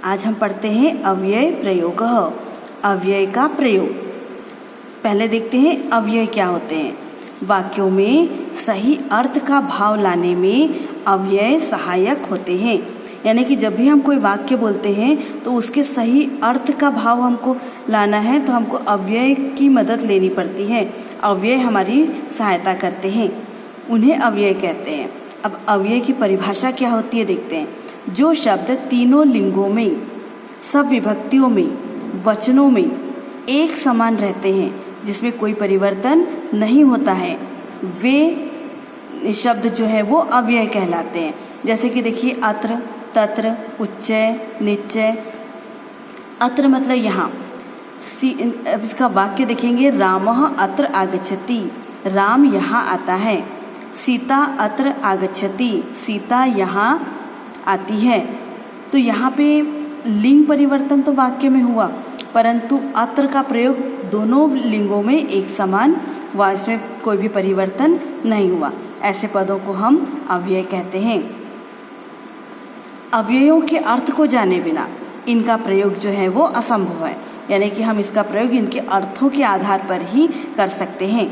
आज हम पढ़ते हैं अव्यय प्रयोगः, अव्यय का प्रयोग। पहले देखते हैं अव्यय क्या होते हैं। वाक्यों में सही अर्थ का भाव लाने में अव्यय सहायक होते हैं। यानी कि जब भी हम कोई वाक्य बोलते हैं तो उसके सही अर्थ का भाव हमको लाना है तो हमको अव्यय की मदद लेनी पड़ती है। अव्यय हमारी सहायता करते हैं, उन्हें अव्यय कहते हैं। अब अव्यय की परिभाषा क्या होती है देखते हैं। जो शब्द तीनों लिंगों में, सब विभक्तियों में, वचनों में एक समान रहते हैं, जिसमें कोई परिवर्तन नहीं होता है, वे शब्द जो है वो अव्यय कहलाते हैं। जैसे कि देखिए अत्र, तत्र, उच्चय, निश्चय। अत्र मतलब यहाँ। अब इसका वाक्य देखेंगे, रामः अत्र आगच्छति, राम यहाँ आता है। सीता अत्र आगच्छति, सीता यहाँ आती है। तो यहाँ पे लिंग परिवर्तन तो वाक्य में हुआ, परंतु अत्र का प्रयोग दोनों लिंगों में एक समान हुआ, इसमें कोई भी परिवर्तन नहीं हुआ। ऐसे पदों को हम अव्यय कहते हैं। अव्ययों के अर्थ को जाने बिना इनका प्रयोग जो है वो असंभव है, यानी कि हम इसका प्रयोग इनके अर्थों के आधार पर ही कर सकते हैं।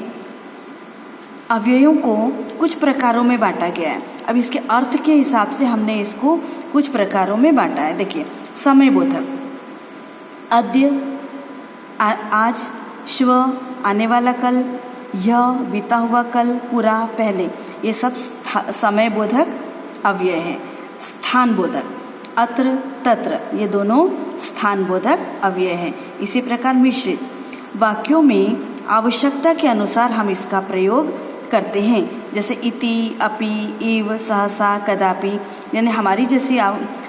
अव्ययों को कुछ प्रकारों में बांटा गया है। अब इसके अर्थ के हिसाब से हमने इसको कुछ प्रकारों में बांटा है। देखिए, समय बोधक, अद्य आज, श्व आने वाला कल, यह बीता हुआ कल, पूरा पहले, ये सब समय बोधक अव्यय है। स्थान बोधक, अत्र तत्र, ये दोनों स्थान बोधक अव्यय हैं। इसी प्रकार मिश्रित वाक्यों में आवश्यकता के अनुसार हम इसका प्रयोग करते हैं, जैसे इति, अपि, इव, सहसा, कदापि। यानी हमारी जैसी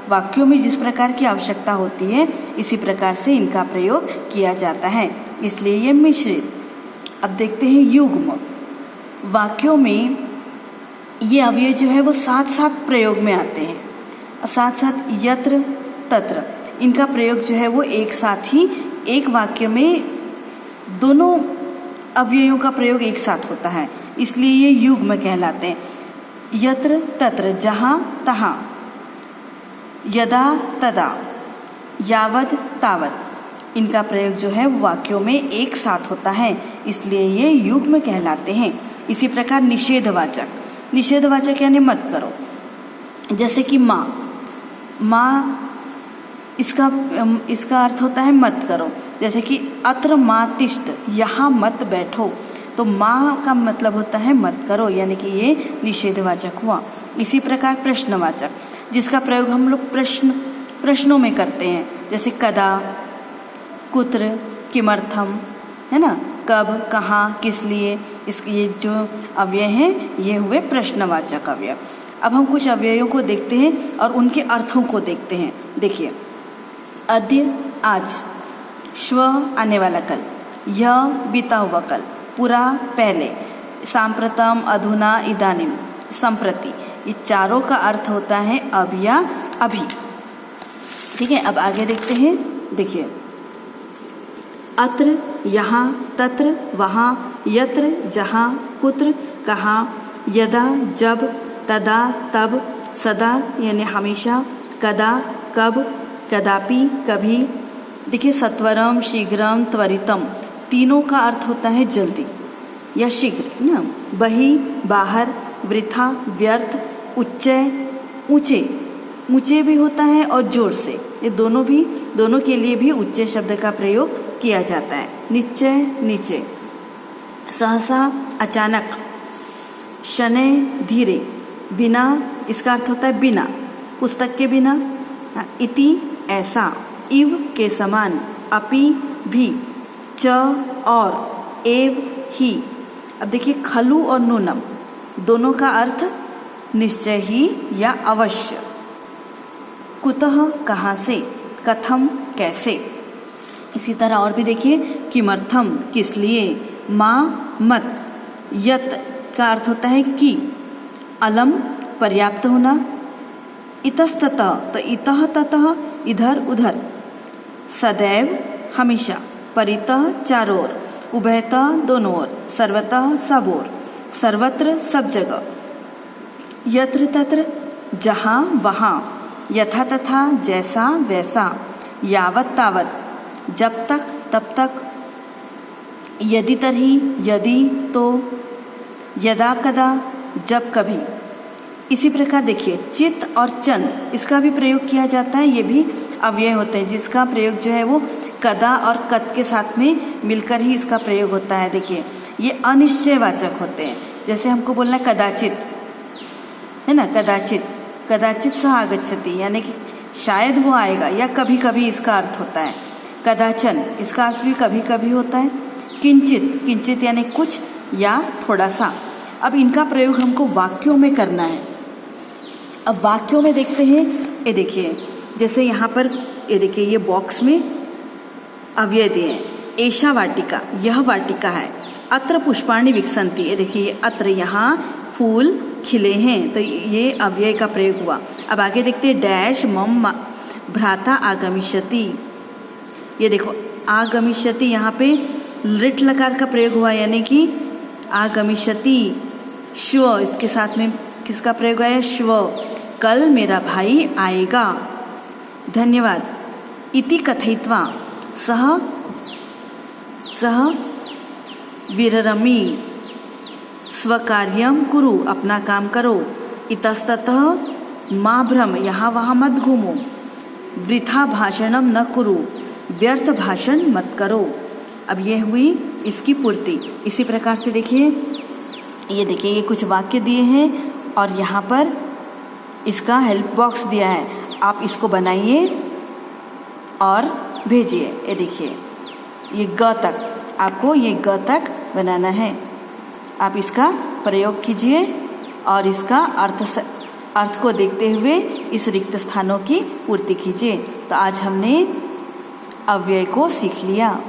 वाक्यों में जिस प्रकार की आवश्यकता होती है इसी प्रकार से इनका प्रयोग किया जाता है, इसलिए ये मिश्रित। अब देखते हैं युग्म। वाक्यों में ये अव्यय जो है वो साथ साथ प्रयोग में आते हैं, साथ साथ यत्र तत्र, इनका प्रयोग जो है वो एक साथ ही एक वाक्य में दोनों अव्ययों का प्रयोग एक साथ होता है, इसलिए ये युग्म कहलाते हैं। यत्र तत्र, जहाँ तहाँ, यदा तदा, यावद तावत, इनका प्रयोग जो है वाक्यों में एक साथ होता है, इसलिए ये युग्म कहलाते हैं। इसी प्रकार निषेधवाचक, निषेधवाचक यानी मत करो, जैसे कि माँ, माँ इसका अर्थ होता है मत करो। जैसे कि अत्र मा तिष्ठ, यहाँ मत बैठो, तो माँ का मतलब होता है मत करो, यानी कि ये निषेधवाचक हुआ। इसी प्रकार प्रश्नवाचक, जिसका प्रयोग हम लोग प्रश्नों में करते हैं, जैसे कदा, कुत्र, किमर्थम, है ना, कब, कहाँ, किस लिए। ये जो अव्यय हैं ये हुए प्रश्नवाचक अव्यय। अब हम कुछ अव्ययों को देखते हैं और उनके अर्थों को देखते हैं। देखिए, अद्य आज, श्व आने वाला कल, यह बीता हुआ कल, पूरा पहले, सांप्रतम, अधुना, इदानीम, संप्रति। ये चारों का अर्थ होता है अब या अभी। ठीक है, अब आगे देखते हैं। देखिए, अत्र यहाँ, तत्र वहाँ, यत्र जहाँ, कुत्र कहाँ, यदा जब, तदा तब, सदा यानी हमेशा, कदा कब, कदापि कभी। देखिए, सत्वरम, शीघ्रम, त्वरितम, तीनों का अर्थ होता है जल्दी या शीघ्र ना। बहि, बाहर, वृथा, व्यर्थ, उच्चय, ऊंचे, ऊंचे भी होता है और जोर से, ये दोनों के लिए भी उच्चय शब्द का प्रयोग किया जाता है। निश्चय, नीचे, सहसा, अचानक, शनै, धीरे, बिना, इसका अर्थ होता है बिना, पुस्तक के बिना। इति, ऐसा, इव, के समान, अपि, भी, च, और, एव, ही। अब देखिए, खलु और नूनम दोनों का अर्थ निश्चय ही या अवश्य। कुतः, कहाँ से, कथम, कैसे। इसी तरह और भी देखिए, किमर्थम, किस लिए, माँ, मत। यत का अर्थ होता है कि, अलम, पर्याप्त होना। इतस्ततः, तो इतः ततः, इधर उधर। सदैव, हमेशा। परितः, चारों ओर। उभयतः, दोनों ओर। सर्वतः, सब ओर। सर्वत्र, सब जगह। यत्र तत्र, जहाँ वहाँ। यथा तथा, जैसा वैसा, यावत तावत, जब तक तब तक, यदि तर्हि, यदि तो, यदा कदा, जब कभी। इसी प्रकार देखिए चित और चन, इसका भी प्रयोग किया जाता है। ये भी अव्यय होते हैं जिसका प्रयोग जो है वो कदा और कद के साथ में मिलकर ही इसका प्रयोग होता है। देखिए ये अनिश्चयवाचक होते हैं। जैसे हमको बोलना है कदाचित, है ना, कदाचित, कदाचित सः आगच्छति, यानी कि शायद वो आएगा, या कभी कभी इसका अर्थ होता है। कदाचन, इसका अर्थ भी कभी कभी होता है। किंचित, किंचित यानी कुछ या थोड़ा सा। अब इनका प्रयोग हमको वाक्यों में करना है। अब वाक्यों में देखते हैं, ये देखिए जैसे यहाँ पर ये देखिए ये बॉक्स में अव्यय दिए, एषा वाटिका, यह वाटिका है। अत्र पुष्पाणि विकसन्ति, ये देखिए अत्र, यहाँ फूल खिले हैं, तो ये अव्यय का प्रयोग हुआ। अब आगे देखते हैं, डैश मम भ्राता आगमिष्यति, ये देखो आगमिष्यति, यहाँ पे लिट लकार का प्रयोग हुआ, यानी कि आगमिष्यति। श्व, इसके साथ में किसका प्रयोग हुआ है, श्व, कल मेरा भाई आएगा। धन्यवाद। इति कथयित्वा सह विररमि, स्वकार्यं कुरु, अपना काम करो। इतस्ततः मा भ्रम, यहाँ वहाँ मत घूमो। वृथा भाषणम न कुरु, व्यर्थ भाषण मत करो। अब ये हुई इसकी पूर्ति। इसी प्रकार से देखिए, ये देखिए ये कुछ वाक्य दिए हैं और यहाँ पर इसका हेल्प बॉक्स दिया है। आप इसको बनाइए और भेजिए। ये देखिए ये ग तक, आपको ये ग तक बनाना है। आप इसका प्रयोग कीजिए और इसका अर्थ को देखते हुए इस रिक्त स्थानों की पूर्ति कीजिए। तो आज हमने अव्यय को सीख लिया।